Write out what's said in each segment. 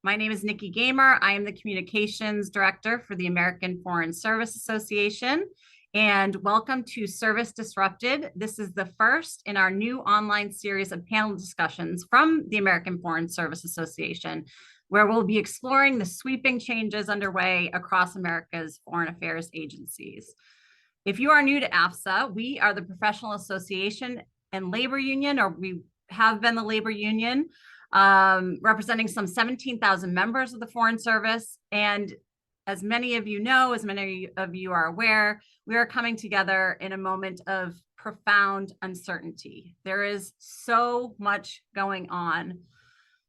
My name is Nikki Gamer. I am the Communications Director for the American Foreign Service Association. And welcome to Service Disrupted. This is the first in our new online series of panel discussions from the American Foreign Service Association, where we'll be exploring the sweeping changes underway across America's foreign affairs agencies. If you are new to AFSA, we are the professional association and labor union, or we have been the labor union, representing some 17,000 members of the Foreign Service. And as many of you know, as many of you are aware, we are coming together in a moment of profound uncertainty. There is so much going on,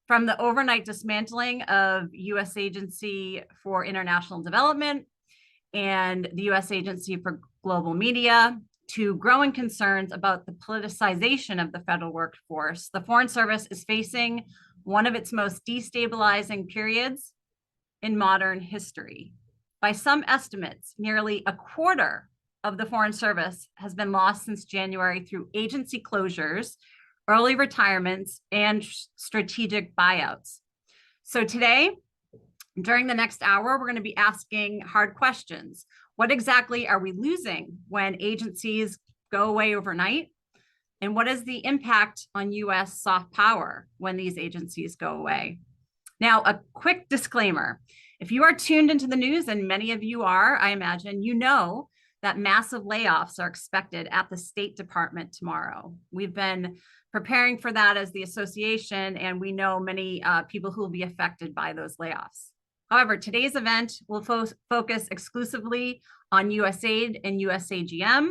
from the overnight dismantling of U.S. Agency for International Development and the U.S. Agency for Global Media, to growing concerns about the politicization of the federal workforce. The Foreign Service is facing one of its most destabilizing periods in modern history. By some estimates, nearly a quarter of the Foreign Service has been lost since January through agency closures, early retirements, and strategic buyouts. So today, during the next hour, we're going to be asking hard questions. What exactly are we losing when agencies go away overnight? And what is the impact on U.S. soft power when these agencies go away? Now, a quick disclaimer. If you are tuned into the news, and many of you are, I imagine, you know that massive layoffs are expected at the State Department tomorrow. We've been preparing for that as the association, and we know many people who will be affected by those layoffs. However, today's event will focus exclusively on USAID and USAGM.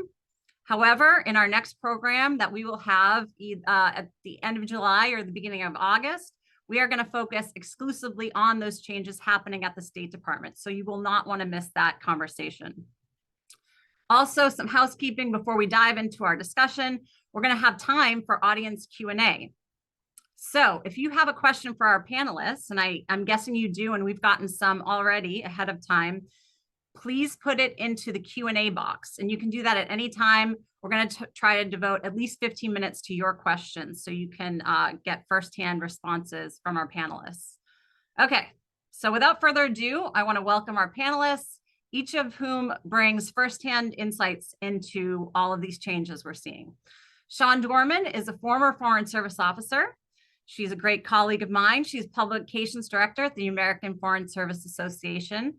However, in our next program that we will have at the end of July or the beginning of August, we are going to focus exclusively on those changes happening at the State Department. So you will not want to miss that conversation. Also, some housekeeping before we dive into our discussion. We're going to have time for audience Q&A. So if you have a question for our panelists, and I'm guessing you do, and we've gotten some already ahead of time, please put it into the Q&A box. And you can do that at any time. We're going to try to devote at least 15 minutes to your questions so you can get firsthand responses from our panelists. Okay, so without further ado, I want to welcome our panelists, each of whom brings firsthand insights into all of these changes we're seeing. Shawn Dorman is a former Foreign Service officer. She's a great colleague of mine. She's Publications Director at the American Foreign Service Association,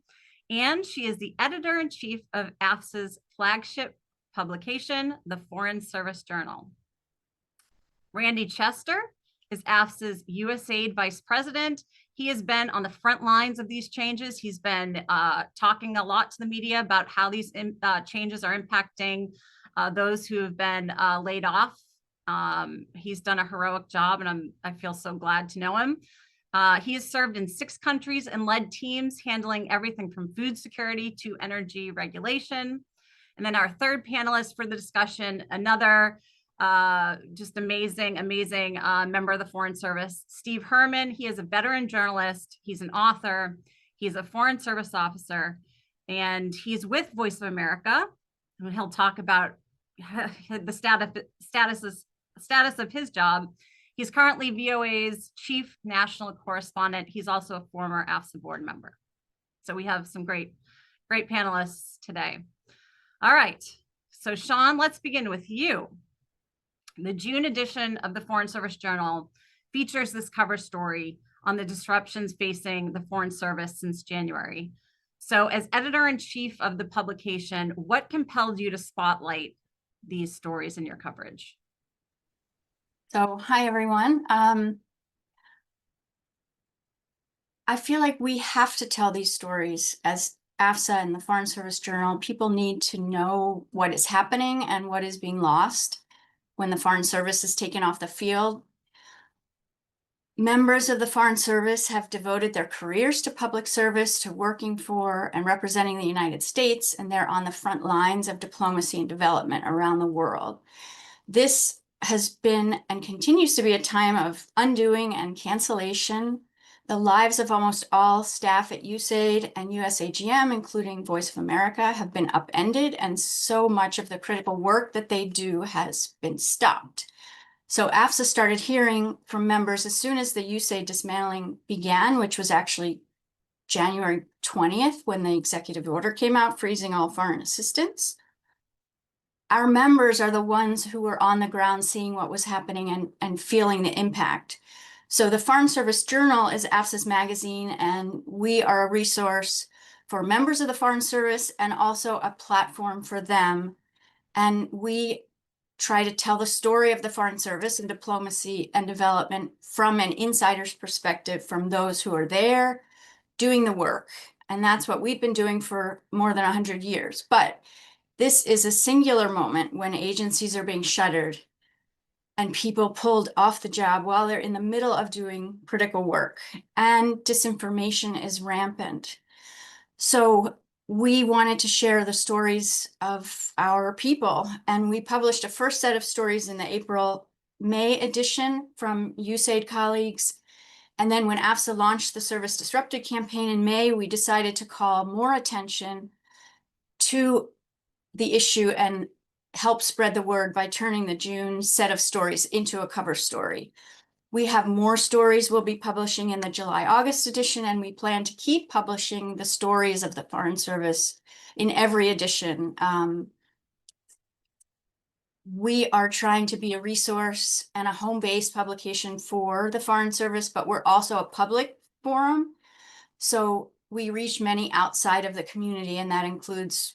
and she is the Editor-in-Chief of AFSA's flagship publication, the Foreign Service Journal. Randy Chester is AFSA's USAID Vice President. He has been on the front lines of these changes. He's been talking a lot to the media about how these changes are impacting those who have been laid off. He's done a heroic job, and I feel so glad to know him. He has served in 6 countries and led teams handling everything from food security to energy regulation. And then our third panelist for the discussion, another just amazing member of the Foreign Service, Steve Herman. He is a veteran journalist. He's an author. He's a Foreign Service officer, and he's with Voice of America. And he'll talk about the status of his job. He's currently VAOA's chief national correspondent. He's also a former AFSA board member. So we have some great panelists today. All right, so Shawn, let's begin with you. The June edition of the Foreign Service Journal features this cover story on the disruptions facing the Foreign Service since January. So as editor-in-chief of the publication, what compelled you to spotlight these stories in your coverage? So, hi, everyone. I feel like we have to tell these stories as AFSA and the Foreign Service Journal. People need to know what is happening and what is being lost when the Foreign Service is taken off the field. Members of the Foreign Service have devoted their careers to public service, to working for and representing the United States, and they're on the front lines of diplomacy and development around the world. This has been and continues to be a time of undoing and cancellation. The lives of almost all staff at USAID and USAGM, including Voice of America, have been upended, and so much of the critical work that they do has been stopped. So AFSA started hearing from members as soon as the USAID dismantling began, which was actually January 20th, when the executive order came out, freezing all foreign assistance. Our members are the ones who were on the ground seeing what was happening and feeling the impact. So the Foreign Service Journal is AFSA's magazine, and we are a resource for members of the Foreign Service and also a platform for them. And we try to tell the story of the Foreign Service and diplomacy and development from an insider's perspective, from those who are there doing the work. And that's what we've been doing for more than 100 years. But this is a singular moment when agencies are being shuttered and people pulled off the job while they're in the middle of doing critical work, and disinformation is rampant. So we wanted to share the stories of our people, and we published a first set of stories in the April-May edition from USAID colleagues. And then when AFSA launched the Service Disrupted campaign in May, we decided to call more attention to the issue and help spread the word by turning the June set of stories into a cover story. We have more stories we'll be publishing in the July-August edition, and we plan to keep publishing the stories of the Foreign Service in every edition. We are trying to be a resource and a home-based publication for the Foreign Service, but we're also a public forum. So we reach many outside of the community, and that includes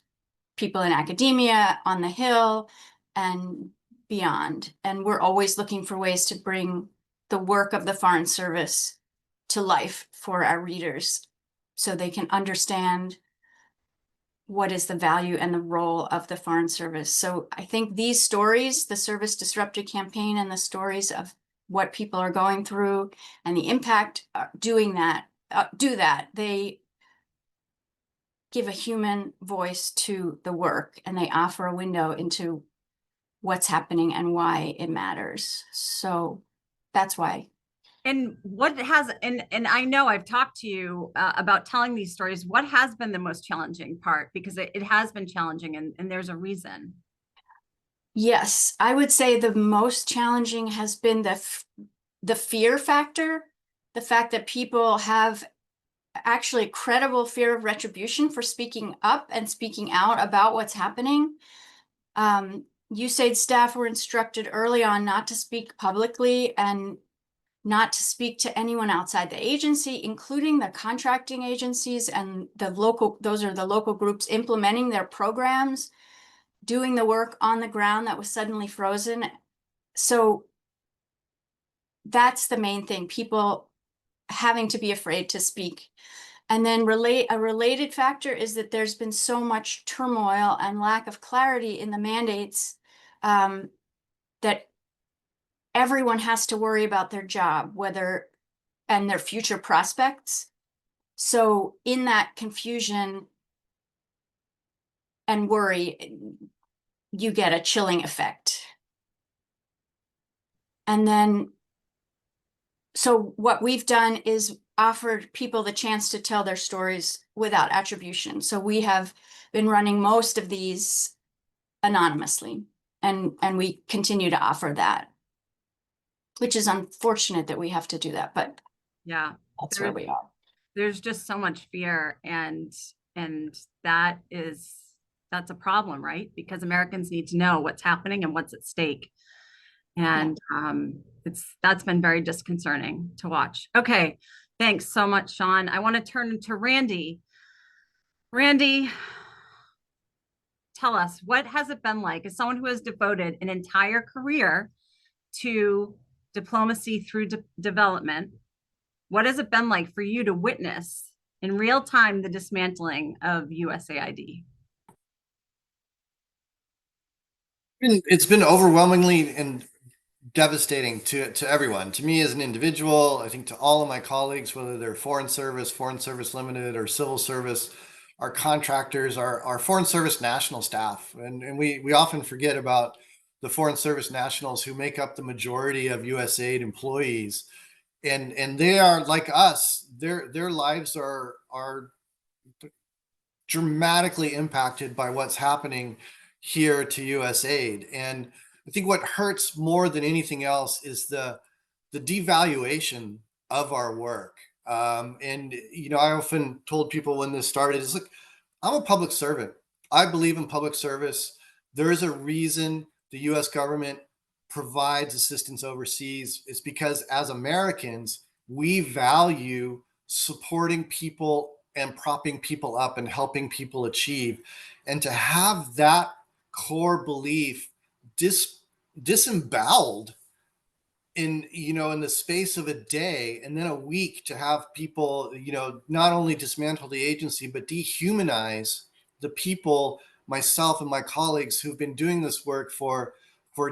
people in academia, on the Hill, and beyond. And we're always looking for ways to bring the work of the Foreign Service to life for our readers so they can understand what is the value and the role of the Foreign Service. So I think these stories, the Service Disrupted campaign and the stories of what people are going through and the impact doing that, they give a human voice to the work, and they offer a window into what's happening and why it matters. So that's why. And what has, and I know I've talked to you about telling these stories. What has been the most challenging part? Because it has been challenging, and there's a reason. Yes, I would say the most challenging has been the fear factor, the fact that people have actually credible fear of retribution for speaking up and speaking out about what's happening. USAID staff were instructed early on not to speak publicly and not to speak to anyone outside the agency, including the contracting agencies and those are the local groups implementing their programs, doing the work on the ground that was suddenly frozen. So that's the main thing, people having to be afraid to speak. And then a related factor is that there's been so much turmoil and lack of clarity in the mandates that everyone has to worry about their job, and their future prospects. So in that confusion and worry, you get a chilling effect. And then, so what we've done is offered people the chance to tell their stories without attribution. So we have been running most of these anonymously, and we continue to offer that, which is unfortunate that we have to do that, but Yeah, that's where we are. There's just so much fear, and that's a problem, right? Because Americans need to know what's happening and what's at stake. And that's been very disconcerting to watch. Okay, thanks so much, Sean. I want to turn to Randy. Randy, tell us, what has it been like as someone who has devoted an entire career to diplomacy through development? What has it been like for you to witness in real time the dismantling of USAID? It's been overwhelmingly and devastating to everyone. To me as an individual, I think to all of my colleagues, whether they're Foreign Service Limited, or civil service, our contractors, our Foreign Service national staff. And we often forget about the Foreign Service nationals who make up the majority of USAID employees. And they are like us, their lives are dramatically impacted by what's happening here to USAID. And I think what hurts more than anything else is the devaluation of our work. And I often told people when this started is, look, I'm a public servant. I believe in public service. There is a reason the US government provides assistance overseas. It's because as Americans, we value supporting people and propping people up and helping people achieve. And to have that core belief disemboweled in the space of a day and then a week, to have people not only dismantle the agency but dehumanize the people, myself and my colleagues who've been doing this work for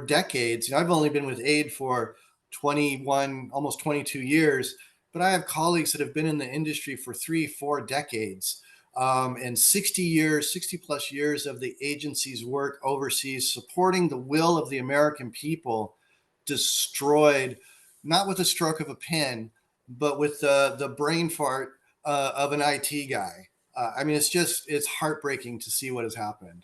decades. I've only been with aid for 21, almost 22 years, but I have colleagues that have been in the industry for 3-4 decades, and 60 plus years of the agency's work overseas supporting the will of the American people destroyed, not with a stroke of a pen, but with the brain fart of an IT guy. I mean, it's heartbreaking to see what has happened.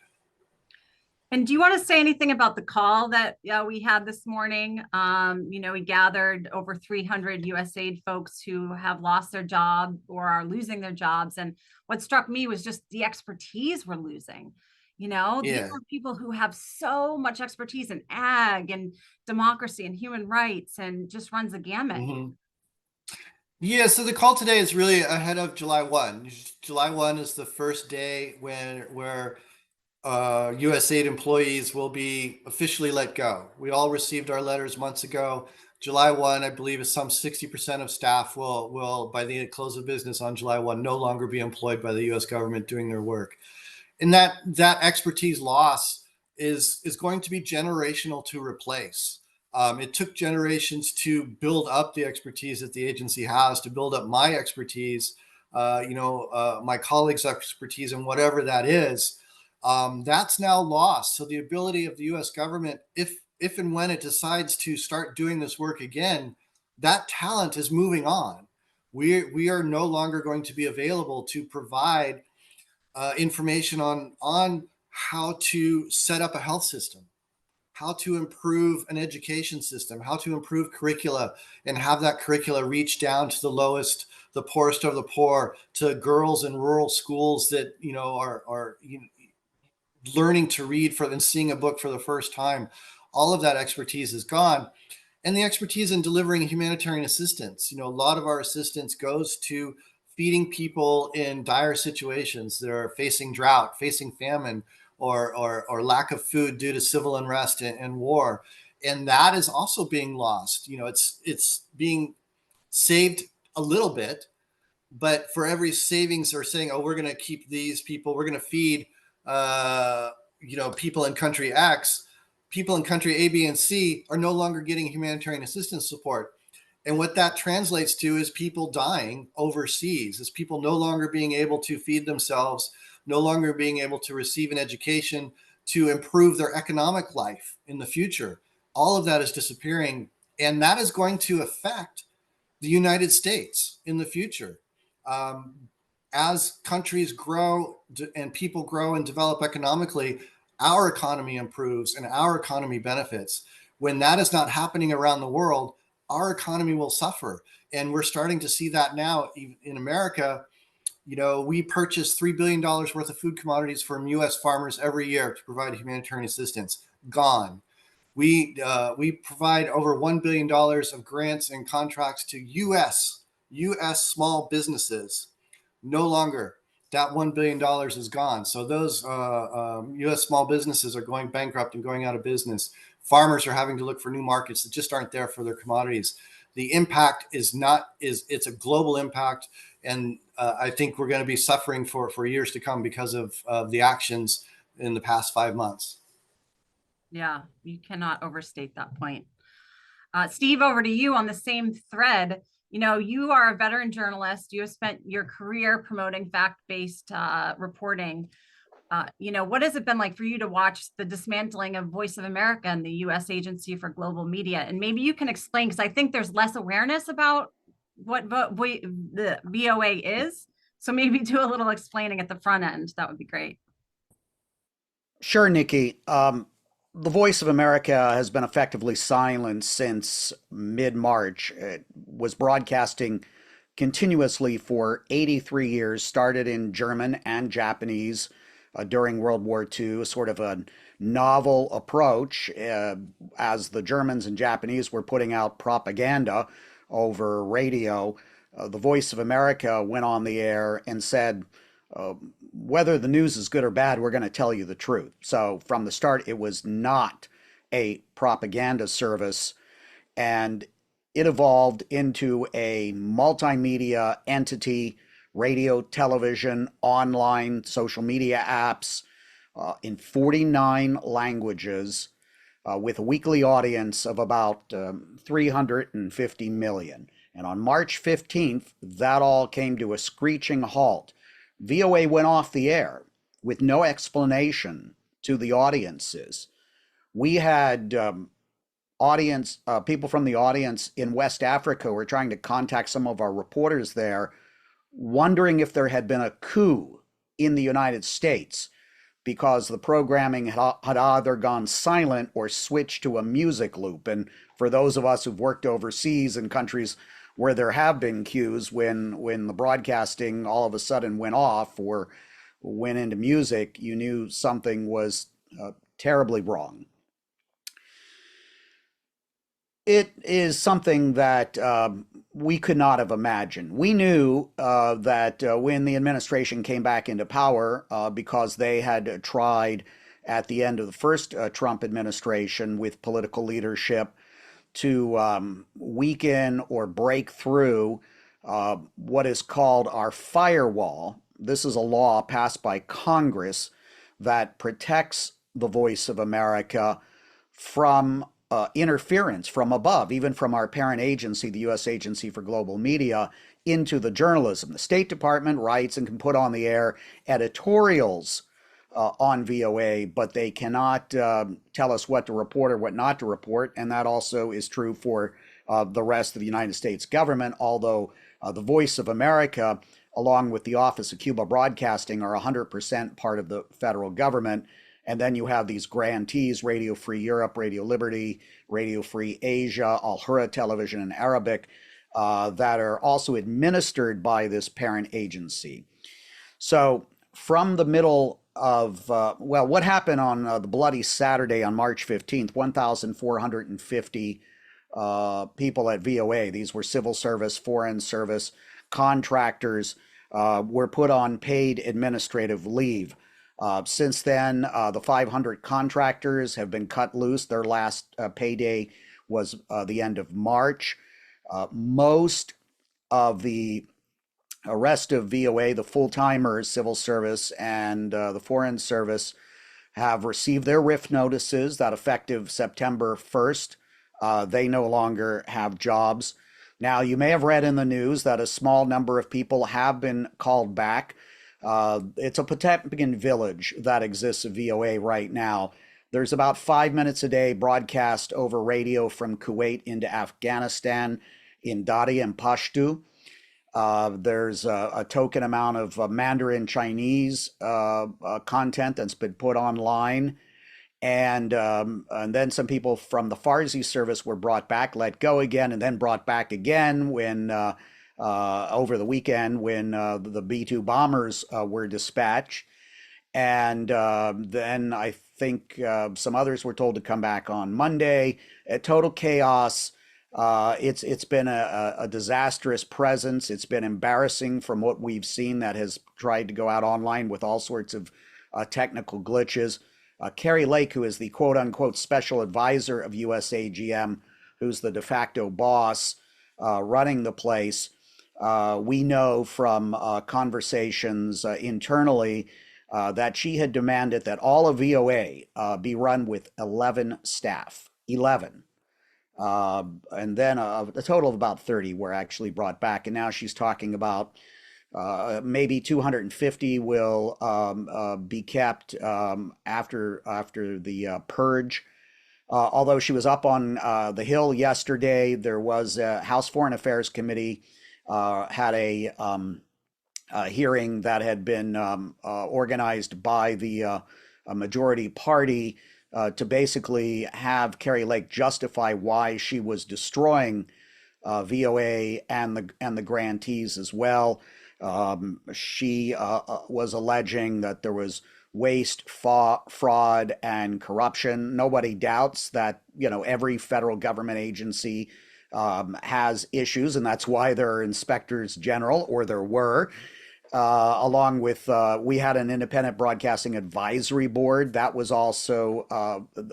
And do you want to say anything about the call that we had this morning? We gathered over 300 USAID folks who have lost their job or are losing their jobs. And what struck me was just the expertise we're losing. These are people who have so much expertise in ag and democracy and human rights, and just runs the gamut. Mm-hmm. Yeah, so the call today is really ahead of July 1. July 1 is the first day where USAID employees will be officially let go. We all received our letters months ago. July 1, I believe, is some 60% of staff will by the close of business on July 1 no longer be employed by the US government doing their work. And that expertise loss is going to be generational to replace. It took generations to build up the expertise that the agency has, to build up my expertise, my colleagues' expertise, and whatever that is. That's now lost. So the ability of the US government, if and when it decides to start doing this work again, that talent is moving on. We are no longer going to be available to provide information on how to set up a health system, how to improve an education system, how to improve curricula and have that curricula reach down to the poorest of the poor, to girls in rural schools that are learning to read and seeing a book for the first time. All of that expertise is gone. And the expertise in delivering humanitarian assistance. A lot of our assistance goes to feeding people in dire situations that are facing drought, facing famine, or lack of food due to civil unrest and war. And that is also being lost. It's being saved a little bit, but for every savings they're saying, oh, we're going to keep these people, we're going to feed people in country X, people in country A, B, and C are no longer getting humanitarian assistance support. And what that translates to is people dying overseas, is people no longer being able to feed themselves, no longer being able to receive an education to improve their economic life in the future. All of that is disappearing. And that is going to affect the United States in the future. As countries grow and people grow and develop economically, our economy improves and our economy benefits. When that is not happening around the world, our economy will suffer. And we're starting to see that now in America. We purchase $3 billion worth of food commodities from US farmers every year to provide humanitarian assistance. Gone. We provide over $1 billion of grants and contracts to US small businesses. No longer. That $1 billion is gone. So those US small businesses are going bankrupt and going out of business. Farmers are having to look for new markets that just aren't there for their commodities. The impact it's a global impact. And I think we're going to be suffering for years to come because of the actions in the past 5 months. Yeah, you cannot overstate that point. Steve, over to you on the same thread. You are a veteran journalist. You have spent your career promoting fact-based reporting. What has it been like for you to watch the dismantling of Voice of America and the U.S. Agency for Global Media? And maybe you can explain, because I think there's less awareness about what the VAOA is. So maybe do a little explaining at the front end. That would be great. Sure, Nikki. the voice of America has been effectively silent since mid-March. It was broadcasting continuously for 83 years, started in German and Japanese during World War II, sort of a novel approach as the Germans and Japanese were putting out propaganda over radio. The Voice of America went on the air and said, whether the news is good or bad, we're going to tell you the truth. So from the start, it was not a propaganda service, and it evolved into a multimedia entity, radio, television, online, social media apps in 49 languages with a weekly audience of about 350 million. And on March 15th, that all came to a screeching halt. VOA went off the air with no explanation to the audiences. We had people from the audience in West Africa were trying to contact some of our reporters there, wondering if there had been a coup in the United States because the programming had either gone silent or switched to a music loop. And for those of us who've worked overseas in countries where there have been cues, when the broadcasting all of a sudden went off or went into music, you knew something was terribly wrong. It is something that we could not have imagined. We knew that when the administration came back into power, because they had tried at the end of the first Trump administration with political leadership to weaken or break through what is called our firewall. This is a law passed by Congress that protects the Voice of America from interference from above, even from our parent agency, the U.S. Agency for Global Media, into the journalism. The State Department writes and can put on the air editorials on VOA, but they cannot tell us what to report or what not to report. And that also is true for the rest of the United States government, although the Voice of America, along with the Office of Cuba Broadcasting, are 100% part of the federal government. And then you have these grantees, Radio Free Europe, Radio Liberty, Radio Free Asia, Al Hurra Television in Arabic, that are also administered by this parent agency. So from the middle of, what happened on the bloody Saturday on March 15th, 1,450 people at VOA, these were civil service, foreign service, contractors, were put on paid administrative leave. Since then, the 500 contractors have been cut loose. Their last payday was the end of March. Most of the rest of VOA, the full-timers, civil service, and the foreign service, have received their RIF notices that effective September 1st, they no longer have jobs. Now, you may have read in the news that a small number of people have been called back. It's a Potemkin village that exists at VOA right now. There's about 5 minutes a day broadcast over radio from Kuwait into Afghanistan in Dari and Pashto. There's a token amount of Mandarin Chinese content that's been put online. And then some people from the Farsi service were brought back, let go again, and then brought back again when over the weekend when the B-2 bombers were dispatched. And then I think some others were told to come back on Monday. Total chaos. It's been a disastrous presence. It's been embarrassing from what we've seen that has tried to go out online with all sorts of technical glitches. Carrie Lake, who is the quote unquote special advisor of USAGM, who's the de facto boss running the place, we know from conversations internally that she had demanded that all of VOA be run with 11 staff, 11. And then a total of about 30 were actually brought back. And now she's talking about maybe 250 will be kept after the purge. Although she was up on the Hill yesterday, there was a House Foreign Affairs Committee had a hearing that had been organized by the majority party to basically have Kari Lake justify why she was destroying VOA and the grantees as well. She was alleging that there was waste, fraud, and corruption. Nobody doubts that every federal government agency has issues, and that's why there are inspectors general, or there were. Along with, we had an independent broadcasting advisory board that was also,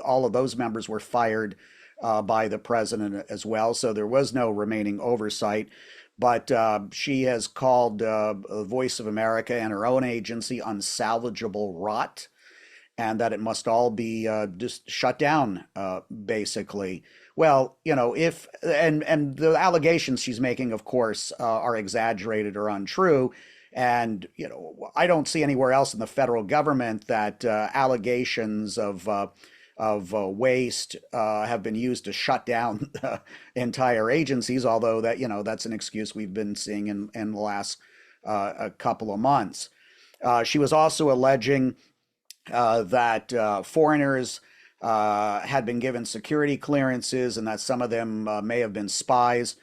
all of those members were fired by the president as well. So there was no remaining oversight. But she has called Voice of America and her own agency unsalvageable rot, and that it must all be just shut down, basically. Well, if and the allegations she's making, of course, are exaggerated or untrue. And I don't see anywhere else in the federal government that allegations of waste have been used to shut down entire agencies. Although that's an excuse we've been seeing in the last a couple of months. She was also alleging that foreigners had been given security clearances, and that some of them may have been spies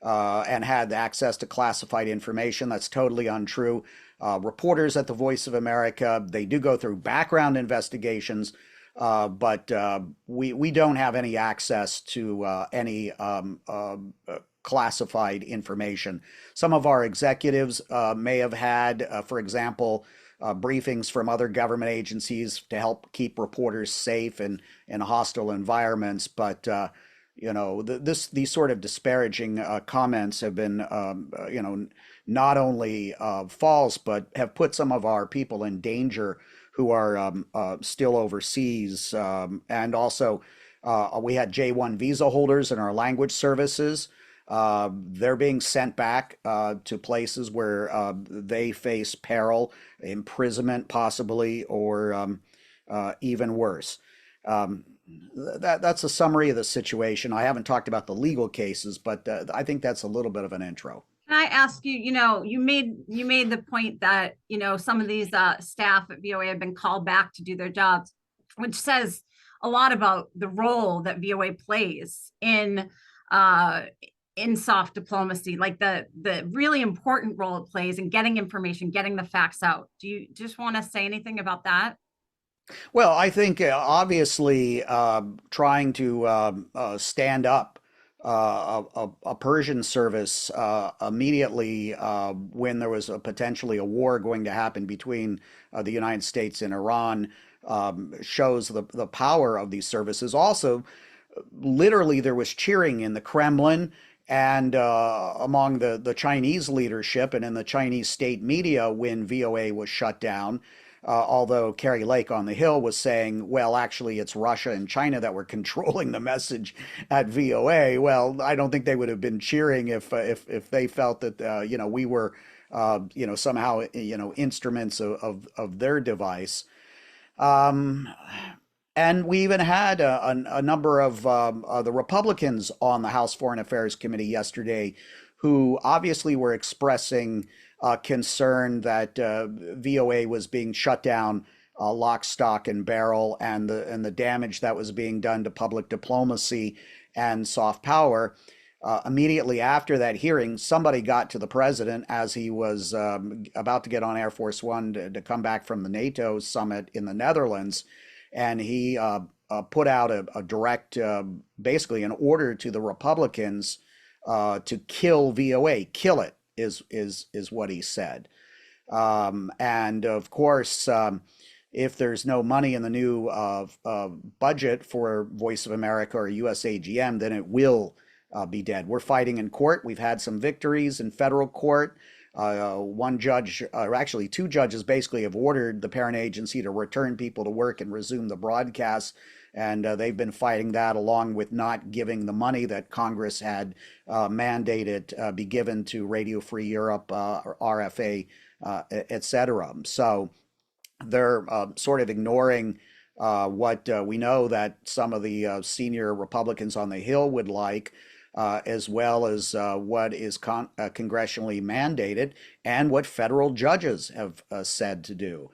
and had access to classified information. That's totally untrue. Reporters at the Voice of America, they do go through background investigations, but we don't have any access to any classified information. Some of our executives may have had, for example, briefings from other government agencies to help keep reporters safe in hostile environments, but these sort of disparaging comments have been, not only false, but have put some of our people in danger who are still overseas. And also, we had J1 visa holders in our language services. They're being sent back to places where they face peril, imprisonment possibly, or even worse. That's a summary of the situation. I haven't talked about the legal cases, but I think that's a little bit of an intro. Can I ask you, you made the point that, some of these staff at VOA have been called back to do their jobs, which says a lot about the role that VOA plays in soft diplomacy, like the really important role it plays in getting information, getting the facts out. Do you just want to say anything about that? Well, I think obviously trying to stand up a Persian service immediately when there was potentially a war going to happen between the United States and Iran shows the power of these services. Also, literally, there was cheering in the Kremlin and among the Chinese leadership and in the Chinese state media when VOA was shut down. Although Kari Lake on the Hill was saying, well, actually, it's Russia and China that were controlling the message at VOA. Well, I don't think they would have been cheering if they felt that we were somehow instruments of their device. And we even had a number of the Republicans on the House Foreign Affairs Committee yesterday who obviously were expressing concern that VOA was being shut down lock, stock, and barrel, and the damage that was being done to public diplomacy and soft power. Immediately after that hearing, somebody got to the president as he was about to get on Air Force One to come back from the NATO summit in the Netherlands, and he put out a direct, basically an order to the Republicans to kill VOA, kill it. Is what he said. And of course, if there's no money in the new budget for Voice of America or USAGM, then it will be dead. We're fighting in court. We've had some victories in federal court. One judge, or actually two judges, basically have ordered the parent agency to return people to work and resume the broadcast. And they've been fighting that, along with not giving the money that Congress had mandated be given to Radio Free Europe, or RFA, et cetera. So they're sort of ignoring what we know that some of the senior Republicans on the Hill would like, as well as what is congressionally mandated and what federal judges have said to do.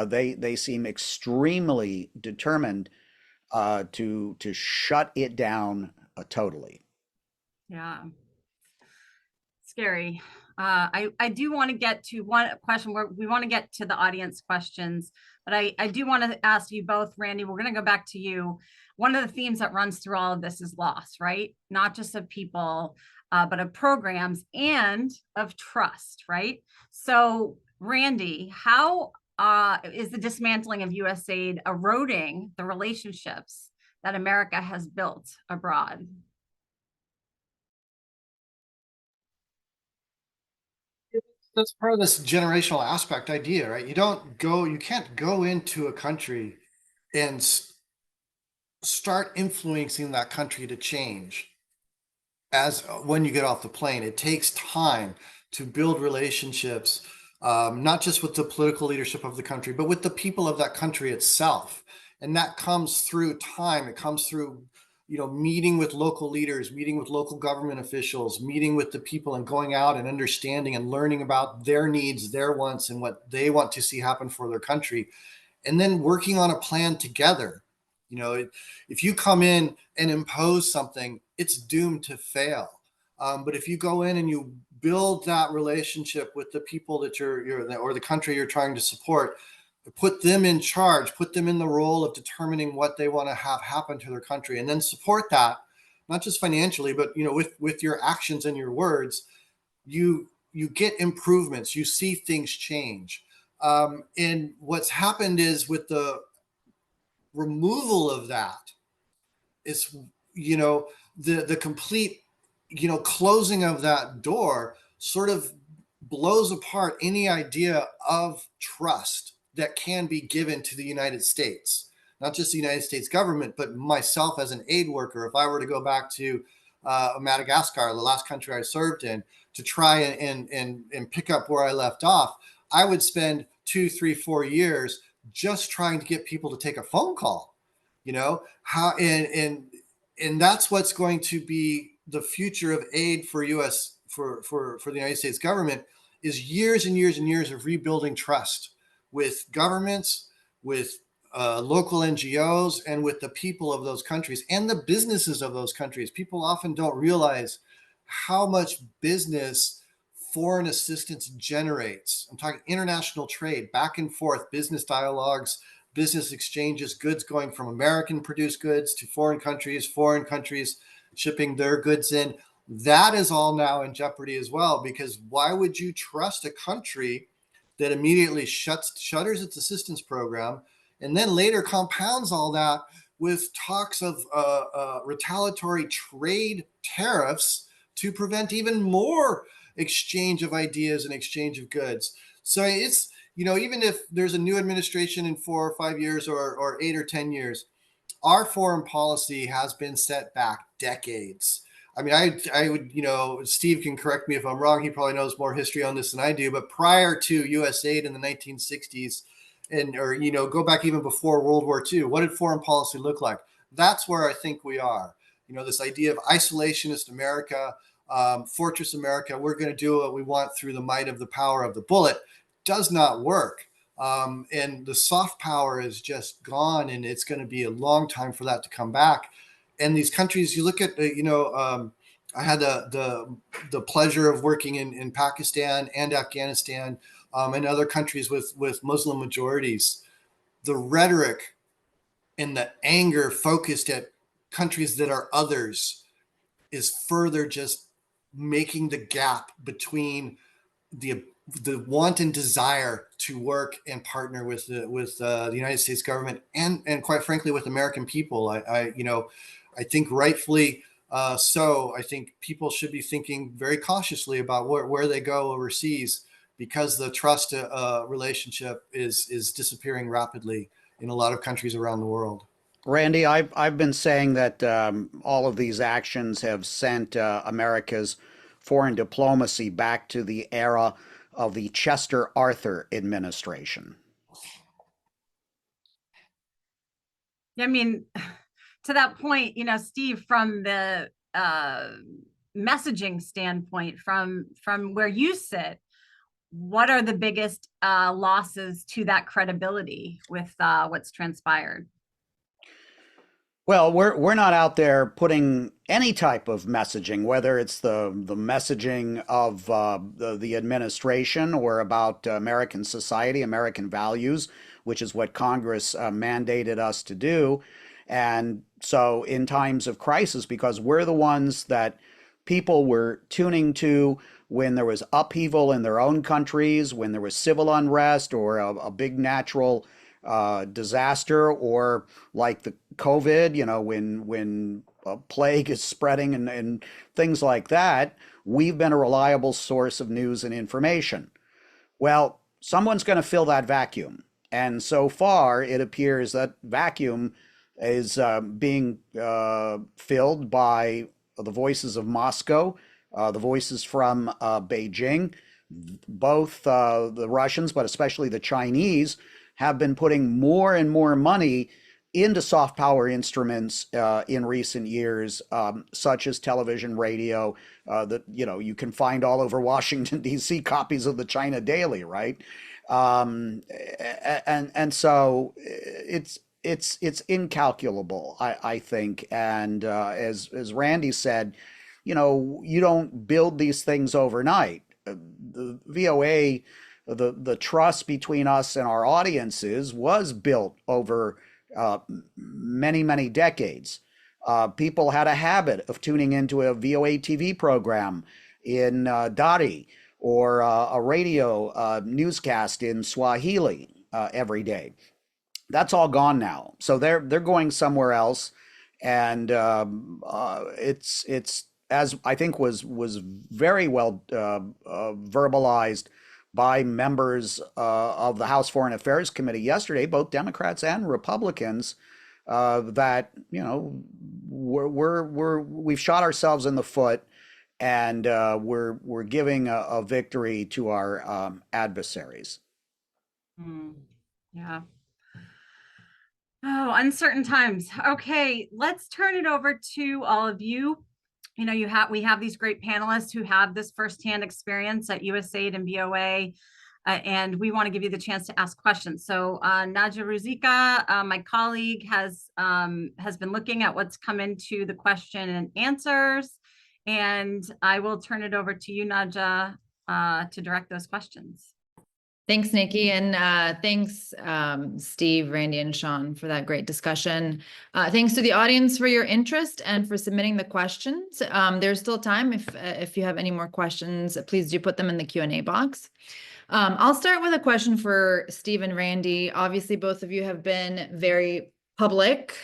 They seem extremely determined to shut it down totally. Yeah. Scary. I do want to get to one question where we want to get to the audience questions, but I do want to ask you both, Randy, we're going to go back to you. One of the themes that runs through all of this is loss, right? Not just of people, but of programs and of trust, right? So Randy, how is the dismantling of USAID eroding the relationships that America has built abroad? That's part of this generational aspect idea, right? You can't go into a country and start influencing that country to change as when you get off the plane. It takes time to build relationships, not just with the political leadership of the country, but with the people of that country itself. And that comes through time. It comes through, meeting with local leaders, meeting with local government officials, meeting with the people and going out and understanding and learning about their needs, their wants, and what they want to see happen for their country. And then working on a plan together. If you come in and impose something, it's doomed to fail. But if you go in and you build that relationship with the people that you're or the country you're trying to support, put them in charge, put them in the role of determining what they want to have happen to their country, and then support that, not just financially, but with your actions and your words, you get improvements, you see things change. And what's happened is with the removal of that is, the complete, closing of that door sort of blows apart any idea of trust that can be given to the United States, not just the United States government, but myself as an aid worker. If I were to go back to Madagascar, the last country I served in, to try and pick up where I left off, I would spend 2, 3, 4 years just trying to get people to take a phone call, and that's what's going to be the future of aid for the United States government, is years and years and years of rebuilding trust with governments, with local NGOs, and with the people of those countries and the businesses of those countries. People often don't realize how much business foreign assistance generates. I'm talking international trade, back and forth, business dialogues, business exchanges, goods going from American produced goods to foreign countries shipping their goods in. That is all now in jeopardy as well, because why would you trust a country that immediately shutters its assistance program and then later compounds all that with talks of retaliatory trade tariffs to prevent even more exchange of ideas and exchange of goods? So it's, even if there's a new administration in 4 or 5 years or 8 or 10 years, our foreign policy has been set back decades. I mean, I would, Steve can correct me if I'm wrong. He probably knows more history on this than I do, but prior to USAID in the 1960s go back even before World War II, what did foreign policy look like? That's where I think we are. This idea of isolationist America, Fortress America, we're going to do what we want through the might of the power of the bullet, does not work. And the soft power is just gone, and it's going to be a long time for that to come back. And these countries, you look at, I had the pleasure of working in Pakistan and Afghanistan and other countries with Muslim majorities. The rhetoric and the anger focused at countries that are others is further just making the gap between the want and desire to work and partner with the United States government and quite frankly with American people. I think rightfully so. I think people should be thinking very cautiously about where they go overseas, because the trust relationship is disappearing rapidly in a lot of countries around the world. Randy, I've been saying that all of these actions have sent America's foreign diplomacy back to the era of the Chester Arthur administration. I mean, to that point, Steve, from the messaging standpoint, from where you sit, what are the biggest losses to that credibility with what's transpired? Well, we're not out there putting any type of messaging, whether it's the messaging of the administration or about American society, American values, which is what Congress mandated us to do. And so, in times of crisis, because we're the ones that people were tuning to when there was upheaval in their own countries, when there was civil unrest or a big natural disaster, or like the COVID, when a plague is spreading and things like that, we've been a reliable source of news and information. Well, someone's going to fill that vacuum. And so far, it appears that vacuum is being filled by the voices of Moscow, the voices from Beijing. Both the Russians, but especially the Chinese, have been putting more and more money into soft power instruments in recent years, such as television, radio, that you can find all over Washington D.C. copies of the China Daily, right? And so it's incalculable, I think. And as Randy said, you don't build these things overnight. The VOA, the trust between us and our audiences was built over many decades. People had a habit of tuning into a VOA TV program in Dari, or a radio newscast in Swahili every day. That's all gone now. So they're going somewhere else, and it's as I think was very well verbalized by members of the House Foreign Affairs Committee yesterday, both Democrats and Republicans, that we've shot ourselves in the foot, and we're giving a victory to our adversaries. Yeah. Oh, uncertain times. Okay, let's turn it over to all of you. We have these great panelists who have this firsthand experience at USAID and VAOA, and we want to give you the chance to ask questions. So Nadia Ruzika, my colleague, has been looking at what's come into the question and answers, and I will turn it over to you, Nadia, to direct those questions. Thanks, Nikki, and thanks, Steve, Randy, and Sean, for that great discussion. Thanks to the audience for your interest and for submitting the questions. There's still time. If you have any more questions, please do put them in the Q&A box. I'll start with a question for Steve and Randy. Obviously, both of you have been very public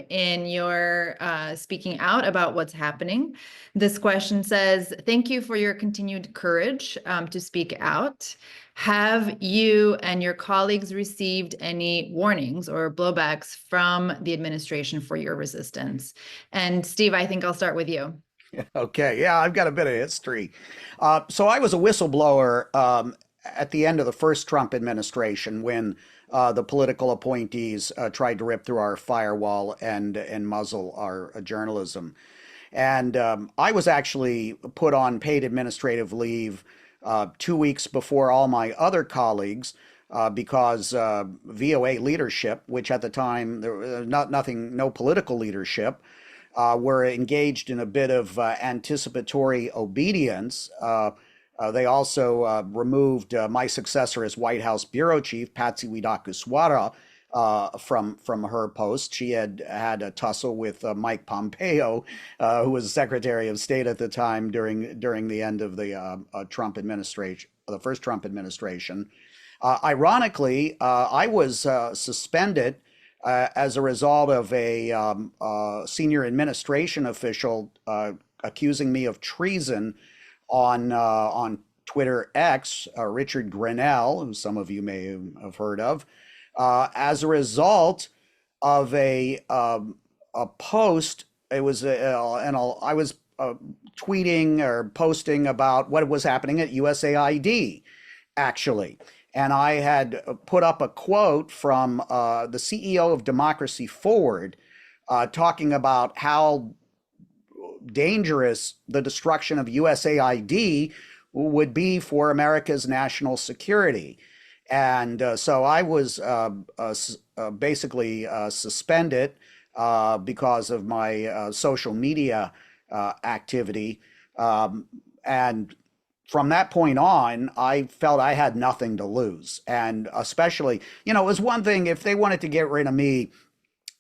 in your speaking out about what's happening. This question says, thank you for your continued courage to speak out. Have you and your colleagues received any warnings or blowbacks from the administration for your resistance? And Steve, I think I'll start with you. Okay, yeah, I've got a bit of history. So I was a whistleblower at the end of the first Trump administration, when the political appointees tried to rip through our firewall and muzzle our journalism. And I was actually put on paid administrative leave 2 weeks before all my other colleagues, because VOA leadership, which at the time there was no political leadership, were engaged in a bit of anticipatory obedience. They also removed my successor as White House bureau chief, Patsy Widakuswara, from her post. She had had a tussle with Mike Pompeo, who was Secretary of State at the time during the end of the Trump administration, the first Trump administration. Ironically, I was suspended as a result of a senior administration official accusing me of treason on Twitter X, Richard Grinnell, who some of you may have heard of, as a result of a post. It was I was tweeting or posting about what was happening at USAID, actually. And I had put up a quote from the CEO of Democracy Forward, talking about how dangerous the destruction of USAID would be for America's national security. And so I was basically suspended because of my social media activity. And from that point on, I felt I had nothing to lose. And especially, it was one thing if they wanted to get rid of me,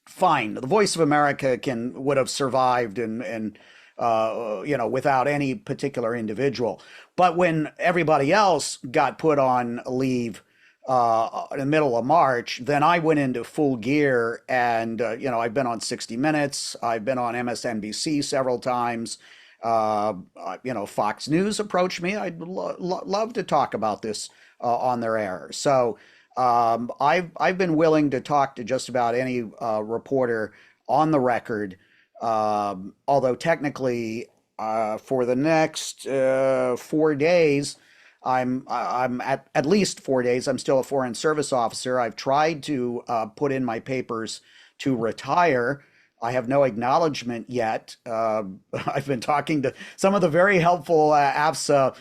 fine. The Voice of America would have survived and without any particular individual. But when everybody else got put on leave in the middle of March, then I went into full gear. And I've been on 60 Minutes. I've been on MSNBC several times. Fox News approached me. I'd love to talk about this on their air. So I've been willing to talk to just about any reporter on the record. Although technically, for the next 4 days, I'm at least 4 days. I'm still a Foreign Service officer. I've tried to put in my papers to retire. I have no acknowledgement yet. I've been talking to some of the very helpful AFSA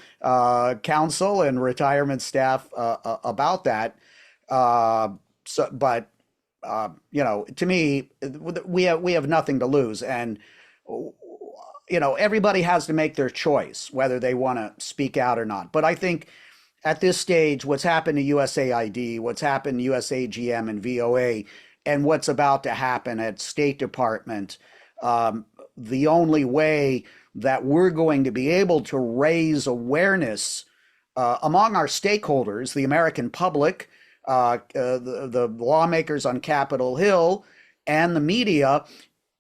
counsel and retirement staff about that. But to me, we have nothing to lose, and everybody has to make their choice whether they want to speak out or not. But I think at this stage, what's happened to USAID, what's happened to USAGM and VAOA, and what's about to happen at State Department, the only way that we're going to be able to raise awareness among our stakeholders, the American public, the lawmakers on Capitol Hill, and the media,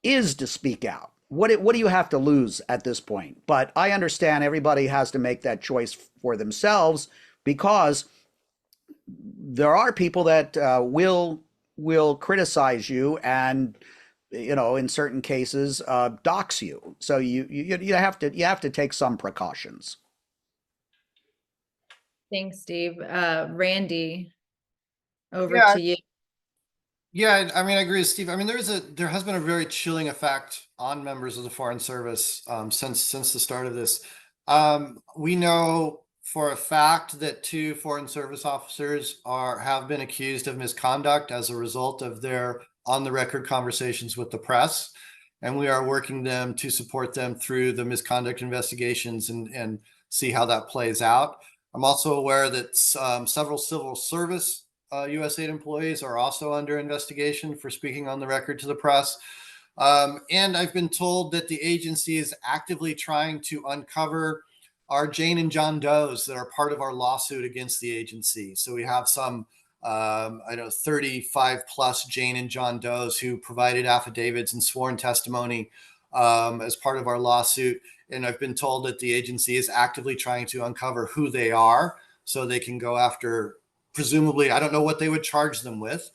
is to speak out. What do you have to lose at this point? But I understand everybody has to make that choice for themselves, because there are people that will criticize you and in certain cases dox you. So you have to take some precautions. Thanks, Steve. Randy, over Yeah. to you. Yeah, I mean, I agree with Steve. I mean, there has been a very chilling effect on members of the Foreign Service since the start of this. We know for a fact that 2 Foreign Service officers have been accused of misconduct as a result of their on-the-record conversations with the press, and we are working to support them through the misconduct investigations and see how that plays out. I'm also aware that several civil service USAID employees are also under investigation for speaking on the record to the press. And I've been told that the agency is actively trying to uncover our Jane and John Does that are part of our lawsuit against the agency. So we have some, 35 plus Jane and John Does who provided affidavits and sworn testimony as part of our lawsuit. And I've been told that the agency is actively trying to uncover who they are so they can go after, presumably, I don't know what they would charge them with,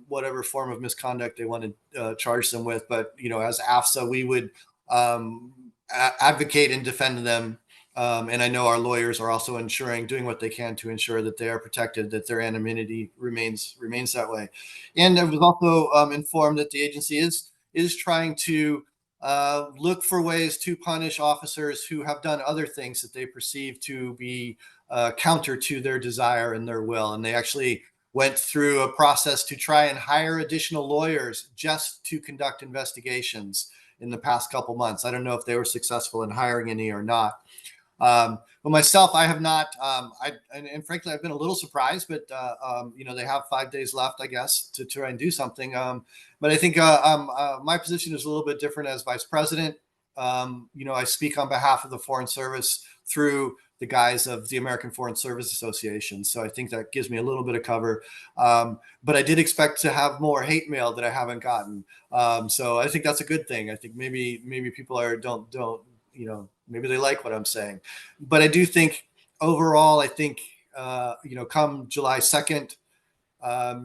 whatever form of misconduct they want to charge them with. But, as AFSA, we would advocate and defend them. And I know our lawyers are also doing what they can to ensure that they are protected, that their anonymity remains that way. And I was also informed that the agency is trying to look for ways to punish officers who have done other things that they perceive to be counter to their desire and their will. And they actually went through a process to try and hire additional lawyers just to conduct investigations in the past couple months. I don't know if they were successful in hiring any or not. But myself, I have not, and frankly, I've been a little surprised, but, they have 5 days left, I guess, to try and do something. But I think my position is a little bit different as vice president. I speak on behalf of the Foreign Service through the guise of the American Foreign Service Association. So I think that gives me a little bit of cover. But I did expect to have more hate mail that I haven't gotten. So I think that's a good thing. I think maybe people don't maybe they like what I'm saying. But I do think overall, I think, come July 2nd,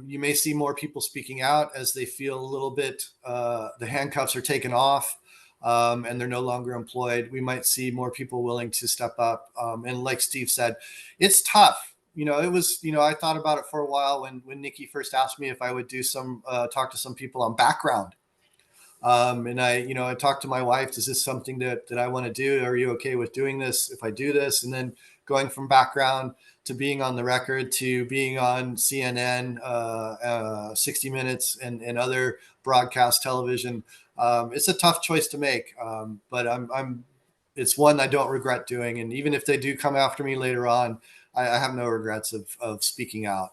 you may see more people speaking out as they feel a little bit, the handcuffs are taken off and they're no longer employed. We might see more people willing to step up. And like Steve said, it's tough. It was, I thought about it for a while when Nikki first asked me if I would do talk to some people on background. And I talked to my wife, is this something that I want to do? Are you okay with doing this if I do this? And then going from background to being on the record to being on CNN, 60 Minutes, and other broadcast television. It's a tough choice to make, but it's one I don't regret doing. And even if they do come after me later on, I have no regrets of speaking out.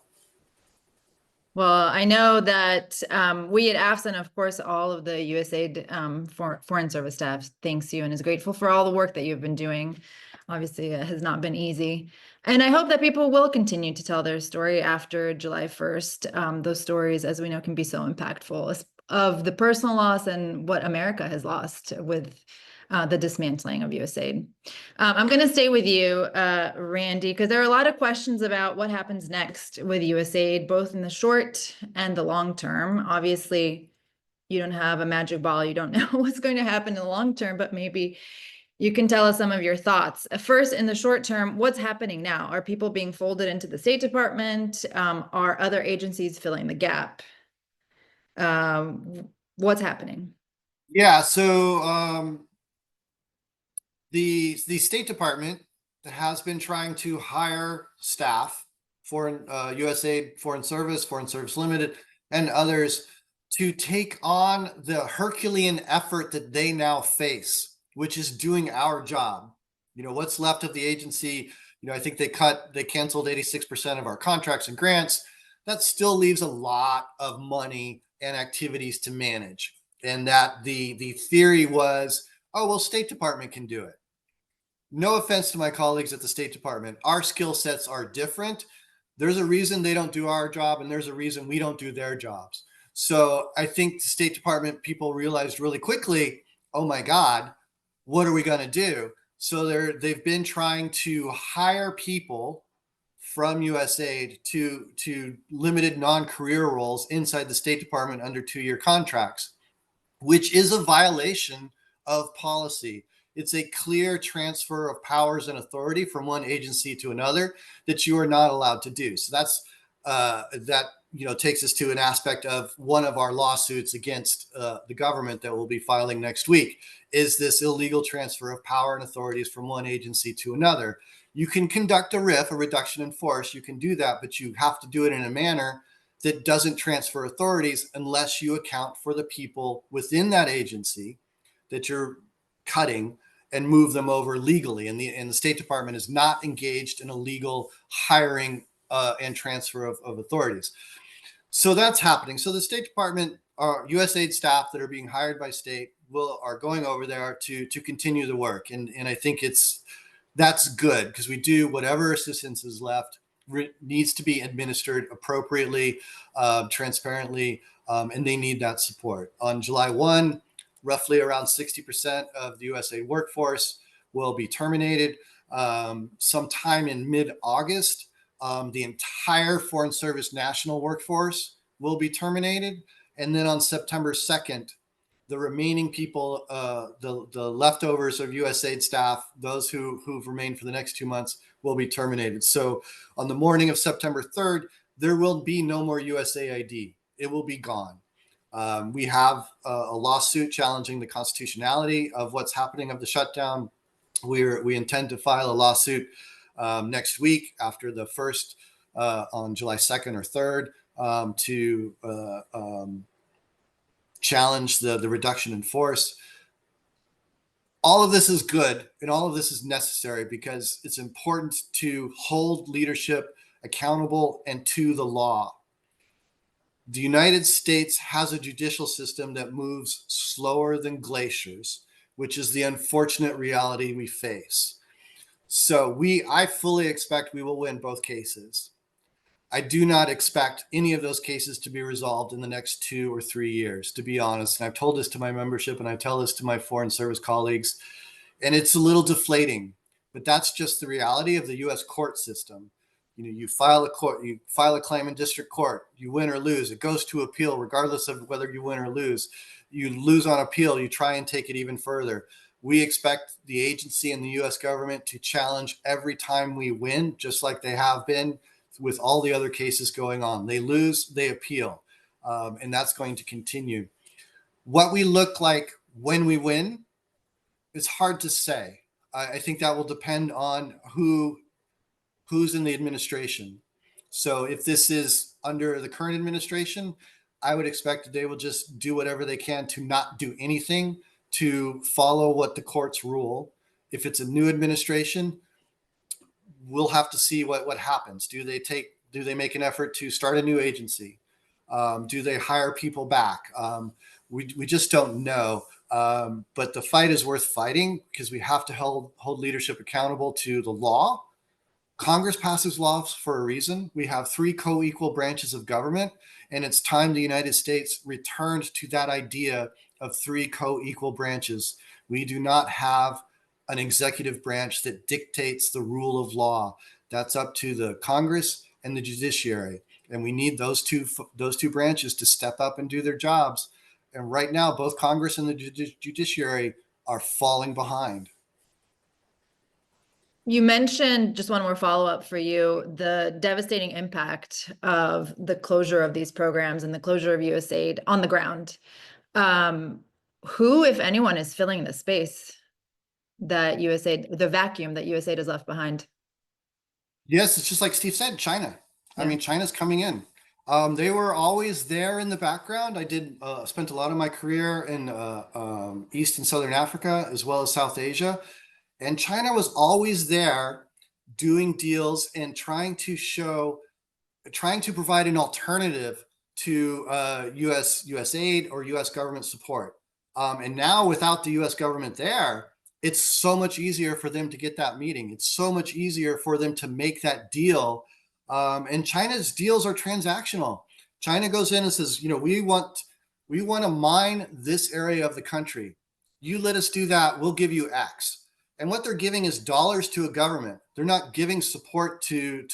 Well, I know that we at AFSA, and of course, all of the USAID Foreign Service staff thanks you and is grateful for all the work that you've been doing. Obviously, it has not been easy. And I hope that people will continue to tell their story after July 1st. Those stories, as we know, can be so impactful of the personal loss and what America has lost with the dismantling of USAID. I'm going to stay with you, Randy, because there are a lot of questions about what happens next with USAID, both in the short and the long term. Obviously, you don't have a magic ball. You don't know what's going to happen in the long term, but maybe you can tell us some of your thoughts. First, in the short term, what's happening now? Are people being folded into the State Department? Are other agencies filling the gap? What's happening? Yeah, so the State Department has been trying to hire staff, USAID, Foreign Service Limited, and others to take on the Herculean effort that they now face, which is doing our job. What's left of the agency, I think they canceled 86% of our contracts and grants. That still leaves a lot of money and activities to manage. And that the theory was, oh, well, State Department can do it. No offense to my colleagues at the State Department. Our skill sets are different. There's a reason they don't do our job, and there's a reason we don't do their jobs. So I think the State Department people realized really quickly, oh my God, what are we going to do? So they've been trying to hire people from USAID to limited non-career roles inside the State Department under 2-year contracts, which is a violation of policy. It's a clear transfer of powers and authority from one agency to another that you are not allowed to do. So that's that takes us to an aspect of one of our lawsuits against the government that we'll be filing next week. Is this illegal transfer of power and authorities from one agency to another? You can conduct a RIF, a reduction in force. You can do that, but you have to do it in a manner that doesn't transfer authorities unless you account for the people within that agency that you're cutting and move them over legally. And the State Department is not engaged in a legal hiring and transfer of authorities. So that's happening. So the State Department, USAID staff that are being hired by state are going over there to continue the work. And I think that's good, because we do whatever assistance is left needs to be administered appropriately, transparently, and they need that support. On July 1, roughly around 60% of the USAID workforce will be terminated. Sometime in mid-August, the entire Foreign Service national workforce will be terminated. And then on September 2nd, the remaining people, the leftovers of USAID staff, those who've remained for the next 2 months, will be terminated. So on the morning of September 3rd, there will be no more USAID. It will be gone. We have a lawsuit challenging the constitutionality of what's happening of the shutdown. We intend to file a lawsuit next week after the first on July 2nd or 3rd to challenge the reduction in force. All of this is good and all of this is necessary because it's important to hold leadership accountable and to the law. The United States has a judicial system that moves slower than glaciers, which is the unfortunate reality we face. So I fully expect we will win both cases. I do not expect any of those cases to be resolved in the next 2 or 3 years, to be honest. And I've told this to my membership and I tell this to my foreign service colleagues, and it's a little deflating, but that's just the reality of the U.S. court system. You file a claim in district court, you win or lose, it goes to appeal regardless of whether you win or lose. You lose on appeal, you try and take it even further. We expect the agency and the U.S. government to challenge every time we win, just like they have been with all the other cases going on. They lose, they appeal, and that's going to continue. What we look like when we win, it's hard to say. I think that will depend on who who's in the administration. So if this is under the current administration, I would expect that they will just do whatever they can to not do anything, to follow what the courts rule. If it's a new administration, we'll have to see what happens. Do they make an effort to start a new agency? Do they hire people back? We just don't know. But the fight is worth fighting because we have to hold leadership accountable to the law. Congress passes laws for a reason. We have 3 co-equal branches of government, and it's time the United States returned to that idea of 3 co-equal branches. We do not have an executive branch that dictates the rule of law. That's up to the Congress and the judiciary, and we need those two branches to step up and do their jobs. And right now, both Congress and the judiciary are falling behind. You mentioned, just one more follow-up for you, the devastating impact of the closure of these programs and the closure of USAID on the ground. Who, if anyone, is filling the space that USAID, the vacuum that USAID has left behind? Yes, it's just like Steve said, China. Yeah. I mean, China's coming in. They were always there in the background. I spent a lot of my career in East and Southern Africa, as well as South Asia. And China was always there doing deals and trying to provide an alternative to USAID or US government support. And now without the US government there, it's so much easier for them to get that meeting. It's so much easier for them to make that deal. And China's deals are transactional. China goes in and says, we want to mine this area of the country. You let us do that, we'll give you X. And what they're giving is dollars to a government. They're not giving support to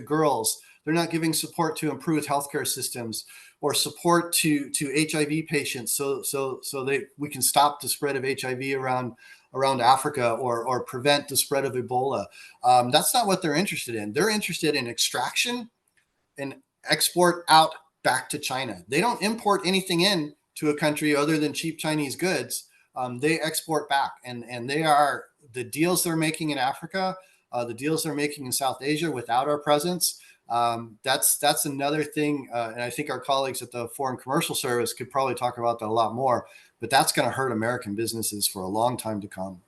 girls. They're not giving support to improved healthcare systems or support to HIV patients so we can stop the spread of HIV around Africa or prevent the spread of Ebola. That's not what they're interested in. They're interested in extraction and export out back to China. They don't import anything in to a country other than cheap Chinese goods. They export back, and they are the deals they're making in Africa, the deals they're making in South Asia without our presence. That's another thing, and I think our colleagues at the Foreign Commercial Service could probably talk about that a lot more. But that's going to hurt American businesses for a long time to come.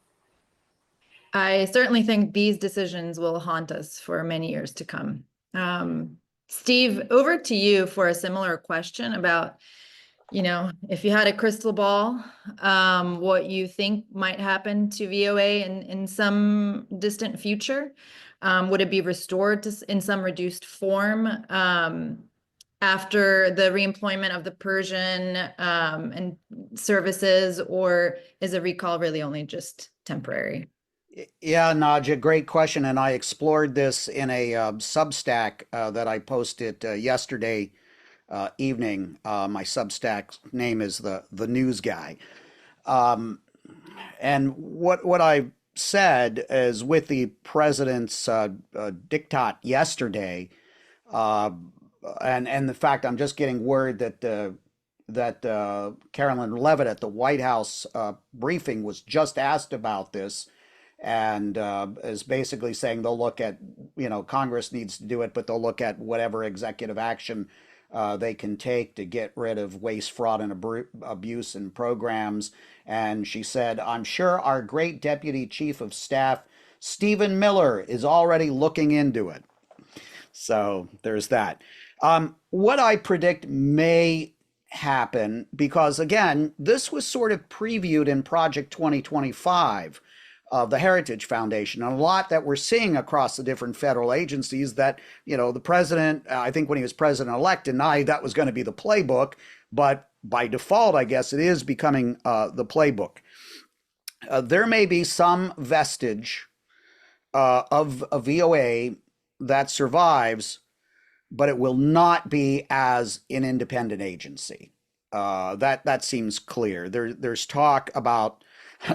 I certainly think these decisions will haunt us for many years to come. Steve, over to you for a similar question about, if you had a crystal ball, what you think might happen to VAOA in some distant future. Would it be restored in some reduced form after the reemployment of the Persian and services, or is a recall really only just temporary? Yeah, Naja, great question. And I explored this in a Substack that I posted yesterday evening. My Substack name is the News Guy. And what I said is, with the president's diktat yesterday, and the fact I'm just getting word that Carolyn Levitt at the White House briefing was just asked about this, and is basically saying they'll look at, Congress needs to do it, but they'll look at whatever executive action they can take to get rid of waste, fraud, and abuse in programs. And she said, I'm sure our great Deputy Chief of Staff, Stephen Miller, is already looking into it. So there's that. What I predict may happen, because again, this was sort of previewed in Project 2025 of the Heritage Foundation, and a lot that we're seeing across the different federal agencies that, the president, I think when he was president-elect, denied that was going to be the playbook, but by default, I guess it is becoming the playbook. There may be some vestige of a VAOA that survives, but it will not be as an independent agency. That seems clear. There's talk about,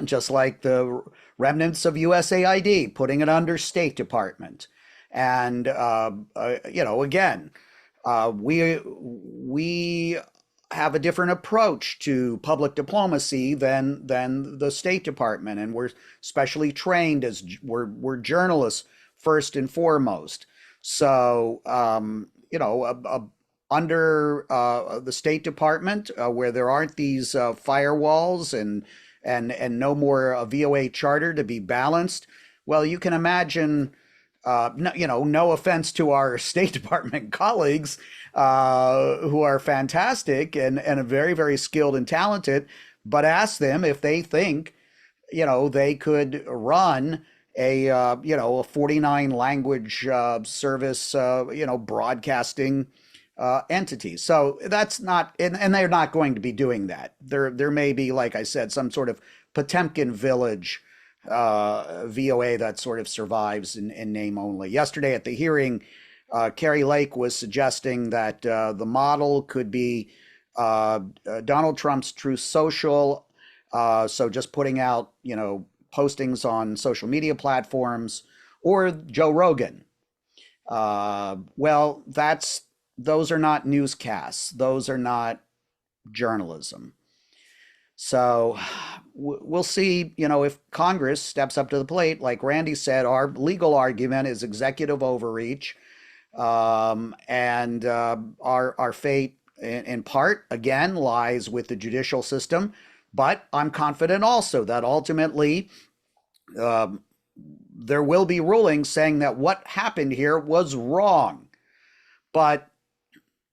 just like the remnants of USAID, putting it under State Department. And, again, we have a different approach to public diplomacy than the State Department. And we're specially trained we're journalists first and foremost. So, under the State Department, where there aren't these firewalls and no more VOA charter to be balanced, well, you can imagine. No offense to our State Department colleagues, who are fantastic and very, very skilled and talented, but ask them if they think, they could run a 49 language service, broadcasting entity. So that's not, and they're not going to be doing that. There may be, like I said, some sort of Potemkin village VOA that sort of survives in name only. Yesterday at the hearing, Carrie Lake was suggesting that the model could be Donald Trump's Truth Social, so just putting out, postings on social media platforms, or Joe Rogan. Well, those are not newscasts. Those are not journalism. So we'll see, if Congress steps up to the plate. Like Randy said, our legal argument is executive overreach, and our fate in part, again, lies with the judicial system. But I'm confident also that ultimately there will be rulings saying that what happened here was wrong. But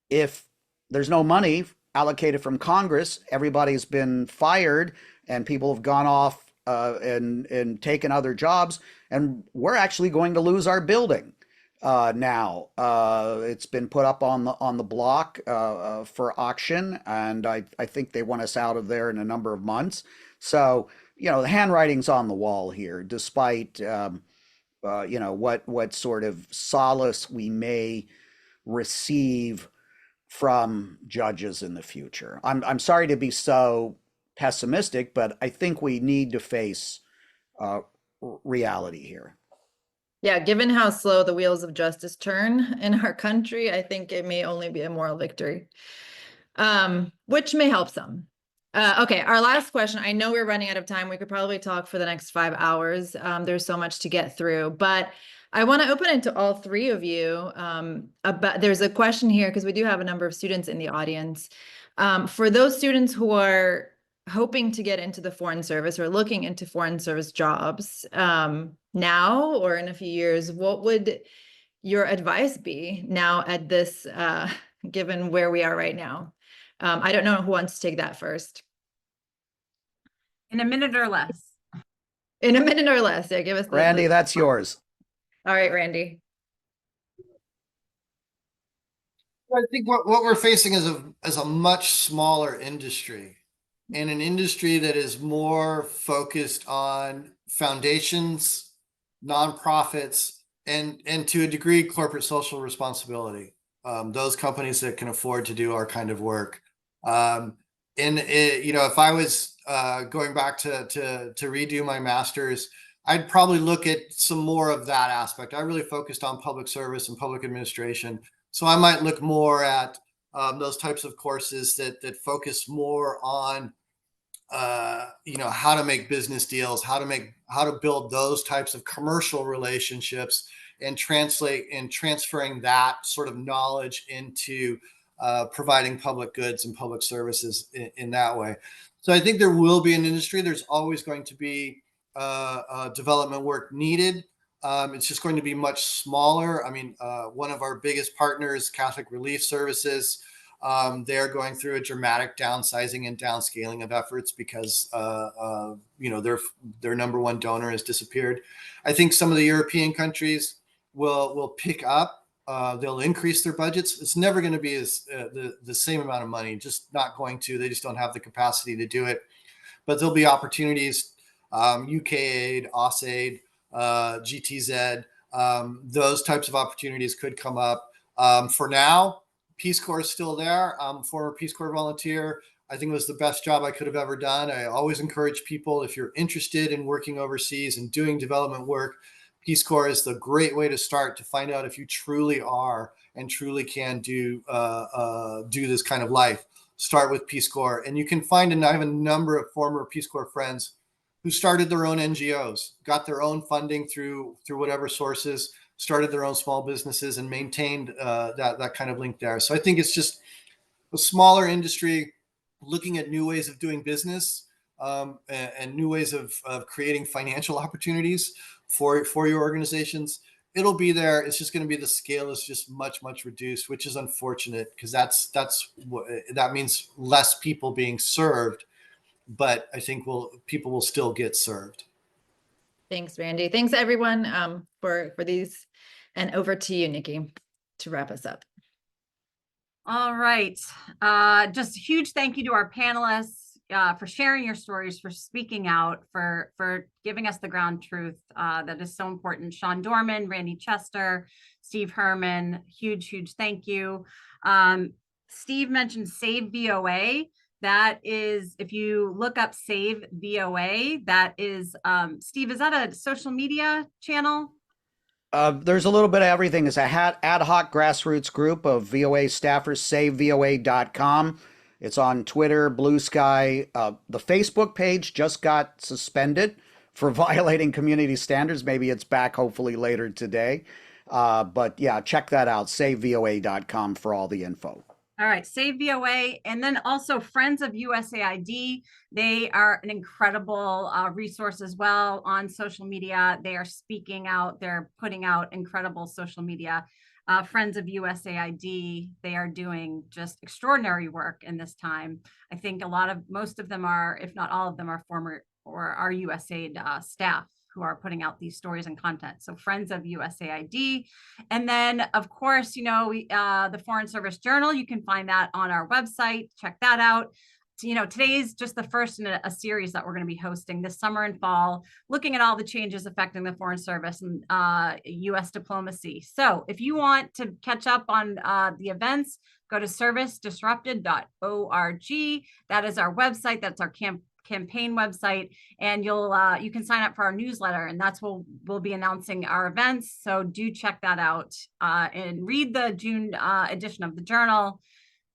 if there's no money allocated from Congress, everybody's been fired, and people have gone off and taken other jobs, and we're actually going to lose our building now. It's been put up on the block for auction, and I think they want us out of there in a number of months. So the handwriting's on the wall here, despite what sort of solace we may receive from judges in the future. I'm sorry to be so pessimistic, but I think we need to face reality here. Yeah, given how slow the wheels of justice turn in our country, I think it may only be a moral victory, which may help some. Okay, our last question. I know we're running out of time. We could probably talk for the next 5 hours. There's so much to get through, but I want to open it to all three of you. There's a question here because we do have a number of students in the audience. For those students who are hoping to get into the Foreign Service or looking into Foreign Service jobs now or in a few years, what would your advice be now at this, given where we are right now? I don't know who wants to take that first. In a minute or less. In a minute or less. Yeah, give us Randy, that's yours. All right, Randy. I think what we're facing is a much smaller industry, and an industry that is more focused on foundations, nonprofits, and to a degree, corporate social responsibility. Those companies that can afford to do our kind of work. If I was going back to redo my master's, I'd probably look at some more of that aspect. I really focused on public service and public administration. So I might look more at those types of courses that focus more on, how to make business deals, how to build those types of commercial relationships, and transferring that sort of knowledge into providing public goods and public services in that way. So I think there will be an industry. There's always going to be development work needed. It's just going to be much smaller. I mean, one of our biggest partners, Catholic Relief Services, they're going through a dramatic downsizing and downscaling of efforts because their number one donor has disappeared. I think some of the European countries will pick up. They'll increase their budgets. It's never going to be the same amount of money. Just not going to. They just don't have the capacity to do it. But there'll be opportunities. UKAID, AUSAID, GTZ, those types of opportunities could come up. For now, Peace Corps is still there. I'm a former Peace Corps volunteer. I think it was the best job I could have ever done. I always encourage people, if you're interested in working overseas and doing development work, Peace Corps is the great way to start to find out if you truly are and truly can do this kind of life. Start with Peace Corps, and you can find, and I have a number of former Peace Corps friends who started their own NGOs, got their own funding through whatever sources, started their own small businesses, and maintained that kind of link there. So I think it's just a smaller industry looking at new ways of doing business, and new ways of creating financial opportunities for your organizations. It'll be there. It's just going to be, the scale is just much reduced, which is unfortunate, because that means less people being served. But I think people will still get served. Thanks, Randy. Thanks everyone for these, and over to you, Nikki, to wrap us up. All right. Just a huge thank you to our panelists for sharing your stories, for speaking out, for giving us the ground truth that is so important. Sean Dorman, Randy Chester, Steve Herman, huge thank you. Steve mentioned Save VOA. That is, if you look up Save VOA, that is, Steve, is that a social media channel? There's a little bit of everything. It's a ad hoc grassroots group of VOA staffers, savevoa.com. It's on Twitter, Blue Sky. The Facebook page just got suspended for violating community standards. Maybe it's back hopefully later today. But yeah, check that out, savevoa.com for all the info. All right, Save VOA, and then also Friends of USAID. They are an incredible resource as well on social media. They are speaking out. They're putting out incredible social media. Friends of USAID, they are doing just extraordinary work in this time. I think most of them are, if not all of them, are former or are USAID staff who are putting out these stories and content. So Friends of USAID. And then, of course, the Foreign Service Journal, you can find that on our website. Check that out. Today's just the first in a series that we're going to be hosting this summer and fall, looking at all the changes affecting the Foreign Service and U.S. diplomacy. So if you want to catch up on the events, go to servicedisrupted.org. That is our website. That's our campaign website, and you can sign up for our newsletter, and that's we'll be announcing our events. So do check that out and read the June edition of the Journal.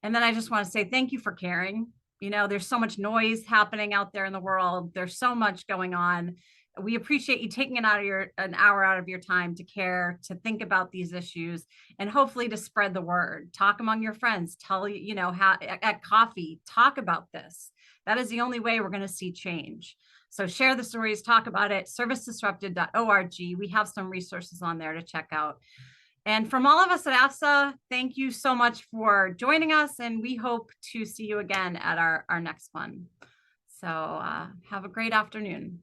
And then I just want to say thank you for caring. There's so much noise happening out there in the world. There's so much going on. We appreciate you taking an hour out of your time to care, to think about these issues, and hopefully to spread the word. Talk among your friends. Tell how at coffee, talk about this. That is the only way we're going to see change. So share the stories, talk about it, servicedisrupted.org. We have some resources on there to check out. And from all of us at AFSA, thank you so much for joining us, and we hope to see you again at our next one. So have a great afternoon.